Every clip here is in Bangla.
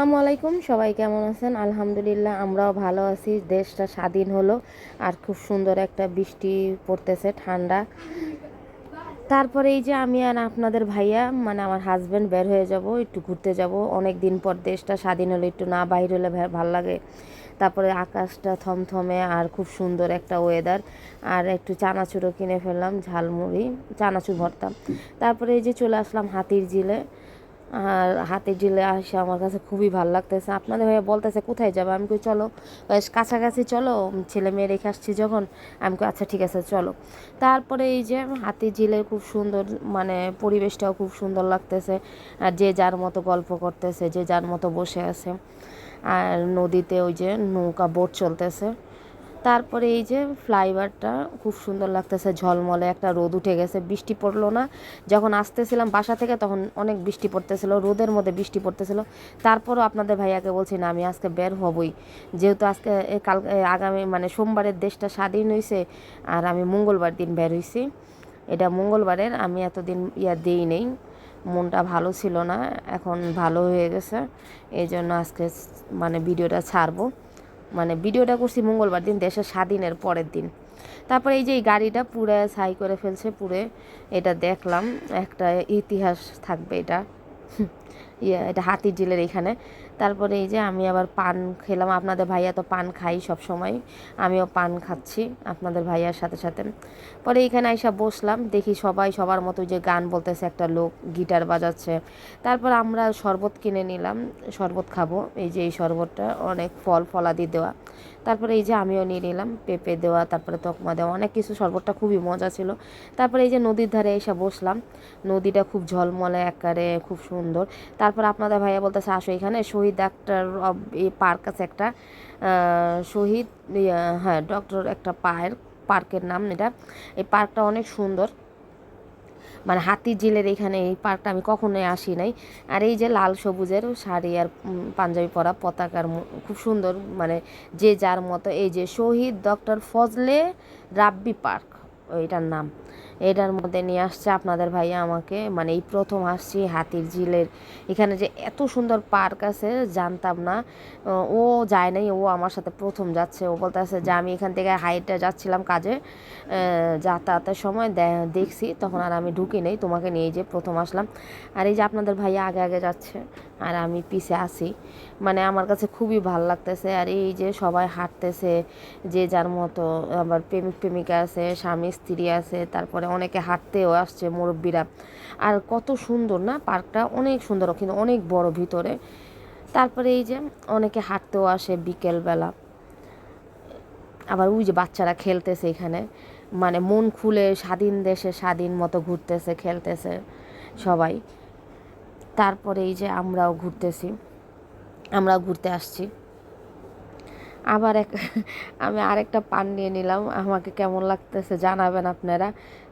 আসসালামু আলাইকুম। সবাই কেমন আছেন? আলহামদুলিল্লাহ আমরাও ভালো আছি। দেশটা স্বাধীন হলো আর খুব সুন্দর একটা বৃষ্টি পড়তেছে, ঠান্ডা। তারপরে এই যে আমি আর আপনাদের ভাইয়া মানে আমার হাজব্যান্ড বের হয়ে যাব, একটু ঘুরতে যাব। অনেক দিন পর দেশটা স্বাধীন হলো, একটু না বাইর হলে ভাল লাগে। তারপরে আকাশটা থমথমে আর খুব সুন্দর একটা ওয়েদার। আর একটু চানাচুরও কিনে ফেললাম, ঝালমুড়ি, চানাচুর ভর্তা। তারপরে এই যে চলে আসলাম হাতির ঝিলে। আর হাতির ঝিলে আসে আমার কাছে খুবই ভালো লাগতেছে। আপনাদের ভাইয়া বলতেছে কোথায় যাবে, আমি কই চলো বেশ কাছাকাছি চলো, ছেলে মেয়ে রেখে আসছি যখন। আমি কই আচ্ছা ঠিক আছে চলো। তারপরে এই যে হাতির ঝিলে খুব সুন্দর, মানে পরিবেশটাও খুব সুন্দর লাগতেছে। আর যে যার মতো গল্প করতেছে, যে যার মতো বসে আছে। আর নদীতে ওই যে নৌকা বোট চলতেছে। তারপরে এই যে ফ্লাইওভারটা খুব সুন্দর লাগতেছে, ঝলমলে। একটা রোদ উঠে গেছে, বৃষ্টি পড়লো না। যখন আসতেছিলাম বাসা থেকে তখন অনেক বৃষ্টি পড়তেছিল, রোদের মধ্যে বৃষ্টি পড়তেছিল। তারপরও আপনাদের ভাইয়াকে বলছি না আমি আজকে বের হবই, যেহেতু আজকে কাল আগামী মানে সোমবারের দেশটা স্বাধীন হয়েছে। আর আমি মঙ্গলবার দিন বের হয়েছি, এটা মঙ্গলবারের। আমি এতদিন দিই নেই, মনটা ভালো ছিল না, এখন ভালো হয়ে গেছে। এই জন্য আজকে মানে ভিডিওটা ছাড়বো। মানে ভিডিওটা করছি মঙ্গলবার দিন, দেশের স্বাধীনের পরের দিন। তারপরে এই যে এই গাড়িটা পুরো ছাই করে ফেলছে পুরে, এটা দেখলাম, একটা ইতিহাস থাকবে এটা। এটা হাতির ঝিলের এখানে। তারপরে এই যে আমি আবার পান খেলাম, আপনাদের ভাইয়া তো পান খাই সব সময়, আমিও পান খাচ্ছি আপনাদের ভাইয়ার সাথে সাথে। পরে এখানে আইসা বসলাম, দেখি সবাই সবার মতো যে গান বলতেছে, একটা লোক গিটার বাজাচ্ছে। তারপর আমরা শরবত কিনে নিলাম, শরবত খাবো। এই যে এই শরবতটা অনেক ফল ফলাদি দেওয়া। তারপরে এই যে আমিও নিয়ে নিলাম, পেঁপে দেওয়া, তারপরে তকমা দেওয়া, অনেক কিছু। শরবতটা খুবই মজা ছিল। তারপরে এই যে নদীর ধারে এসে বসলাম, নদীটা খুব ঝলমলে একারে, খুব সুন্দর। তারপর আপনাদের ভাইয়া বলতেছে আসো এখানে শহীদ ডাক্তার এই পার্ক আছে একটা, শহীদ হ্যাঁ ডক্টর একটা পার্কের নাম এটা। এই পার্কটা অনেক সুন্দর, মানে হাতির ঝিলের এখানে এই পার্কটা আমি কখনোই আসি নাই। আর এই যে লাল সবুজের শাড়ি আর পাঞ্জাবি পরা পতাকার খুব সুন্দর, মানে যে যার মতো। এই যে শহীদ ডক্টর ফজলে রাব্বি পার্ক এটার নাম। এটার মধ্যে নিয়ে আসছে আপনাদের ভাইয়া আমাকে, মানে এই প্রথম আসছি হাতির ঝিলের এখানে যে এত সুন্দর পার্ক আছে জানতাম না। ও যায় নাই, ও আমার সাথে প্রথম যাচ্ছে। ও বলতেছে যে আমি এখান থেকে হাইটে যাচ্ছিলাম কাজে, যাতায়াতের সময় দেখছি, তখন আর আমি ঢুকি নেই, তোমাকে নিয়ে যে প্রথম আসলাম। আর এই যে আপনাদের ভাইয়া আগে আগে যাচ্ছে আর আমি পিছে আসি, মানে আমার কাছে খুবই ভালো লাগতেছে। আর এই যে সবাই হাঁটতেছে যে যার মতো, আবার প্রেমিক প্রেমিকা আছে, স্বামী স্ত্রী আছে, তারপরে অনেকে হাঁটতেও আসছে, মুরব্বীরা। আর কত সুন্দর না পার্কটা, অনেক সুন্দর, কিন্তু অনেক বড় ভিতরে। তারপরে এই যে অনেকে হাঁটতেও আসে বিকেলবেলা। আবার ওই যে বাচ্চারা খেলতেছে এখানে, মানে মন খুলে স্বাধীন দেশে স্বাধীন মতো ঘুরতেছে, খেলতেছে সবাই। তারপরে এই যে আমরাও ঘুরতেছি, আমরাও ঘুরতে আসছি। আবার আমি আরেকটা পান নিয়ে নিলাম, আমাকে কেমন লাগতেছে জানাবেন আপনারা।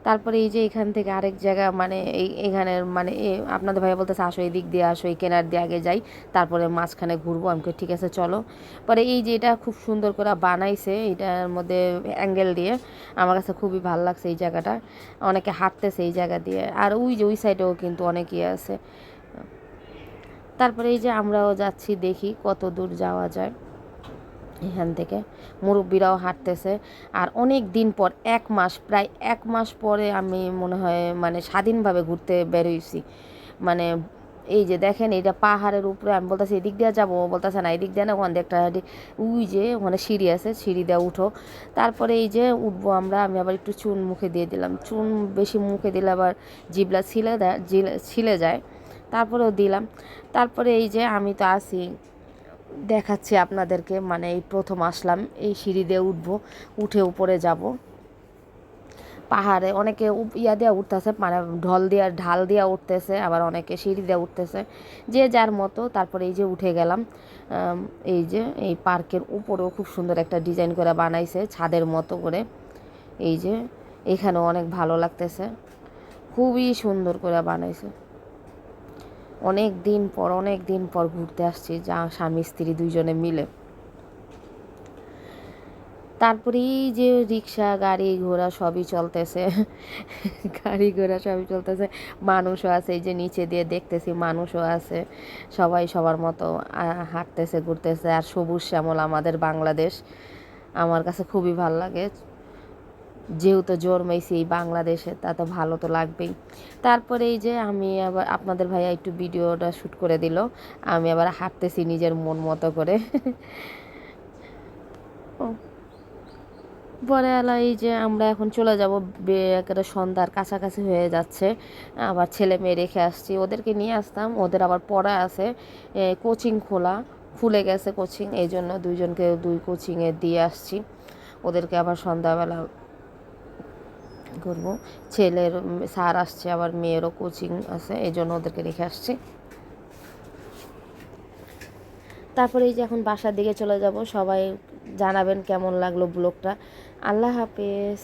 তারপরে এই যে এখান থেকে আরেক জায়গা, মানে এখানের মানে আপনাদের ভাইয়া বলতেছে আসো এই দিক দিয়ে আসো, এই কেনার দিয়ে আগে যাই, তারপরে মাঝখানে ঘুরবো। আমি ঠিক আছে চলো। পরে এই যে এটা খুব সুন্দর করে বানাইছে, এটার মধ্যে অ্যাঙ্গেল দিয়ে, আমার কাছে খুবই ভালো লাগছে এই জায়গাটা। অনেকে হাঁটতেছে এই জায়গা দিয়ে, আর ওই যে ওই সাইডেও কিন্তু অনেকেই আছে। তারপরে এই যে আমরাও যাচ্ছি, দেখি কত দূর যাওয়া যায় এখান থেকে। মুরব্বীরাও হাঁটতেছে। আর অনেক দিন পর, 1 মাস, প্রায় 1 মাস পরে আমি মনে হয় মানে স্বাধীনভাবে ঘুরতে বেরোইছি। মানে এই যে দেখেন, এটা পাহাড়ের উপরে। আমি বলতেছি এদিক দিয়ে যাবো, ও বলতেছে না এদিক দিয়ে না, ওখান দিয়ে একটা ওই যে ওখানে সিঁড়ি আছে, সিঁড়ি দিয়ে উঠো। তারপরে এই যে উঠবো আমরা, আমি আবার একটু চুন মুখে দিয়ে দিলাম, চুন বেশি মুখে দিলে আবার জিভলা ছিলে যায়, তারপরেও দিলাম। তারপরে এই যে আমি তো আসি, দেখাচ্ছি আপনাদেরকে, মানে এই প্রথম আসলাম, এই সিঁড়ি দিয়ে উঠবো, উঠে উপরে যাব। পাহাড়ে অনেকে ইয়া দিয়ে উঠতেছে, মানে ঢাল দিয়া উঠতেছে, আবার অনেকে সিঁড়ি দিয়ে উঠতেছে, যে যার মতো। তারপরে এই যে উঠে গেলাম। এই যে এই পার্কের উপরেও খুব সুন্দর একটা ডিজাইন করে বানাইছে, ছাদের মতো করে। এই যে এখানেও অনেক ভালো লাগতেছে, খুবই সুন্দর করে বানাইছে। অনেক দিন পর ঘুরতে আসছি, যা স্বামী স্ত্রী দুইজনে মিলে। তারপরে এই যে রিক্সা গাড়ি ঘোড়া সবই চলতেছে, গাড়ি ঘোড়া সবই চলতেছে, মানুষও আছে, এই যে নিচে দিয়ে দেখতেছি মানুষও আছে, সবাই সবার মতো হাঁটতেছে ঘুরতেছে। আর সবুজ শ্যামল আমাদের বাংলাদেশ, আমার কাছে খুবই ভালো লাগে। যেহেতু জন্মেছি এই বাংলাদেশে, তা তো ভালো তো লাগবেই। তারপরে এই যে আমি আবার আপনাদের ভাইয়া একটু ভিডিওটা শ্যুট করে দিল, আমি আবার হাঁটতেছি নিজের মন মতো করে। ও, পরে এলা এই যে আমরা এখন চলে যাব, একেবারে সন্ধ্যার কাছাকাছি হয়ে যাচ্ছে। আবার ছেলে মেয়ে রেখে আসছি, ওদেরকে নিয়ে আসতাম, ওদের আবার পড়া আছে, কোচিং খুলে গেছে কোচিং, এই জন্য দুইজনকে দুই কোচিংয়ে দিয়ে আসছি। ওদেরকে আবার সন্ধ্যাবেলা করব। ছেলের স্যার আসছে, আবার মেয়েরও কোচিং আছে, এই জন্য ওদেরকে রেখে আসছি। তারপরে এই যে এখন বাসার দিকে চলে যাব। সবাই জানাবেন কেমন লাগলো ব্লগটা। আল্লাহ হাফেজ।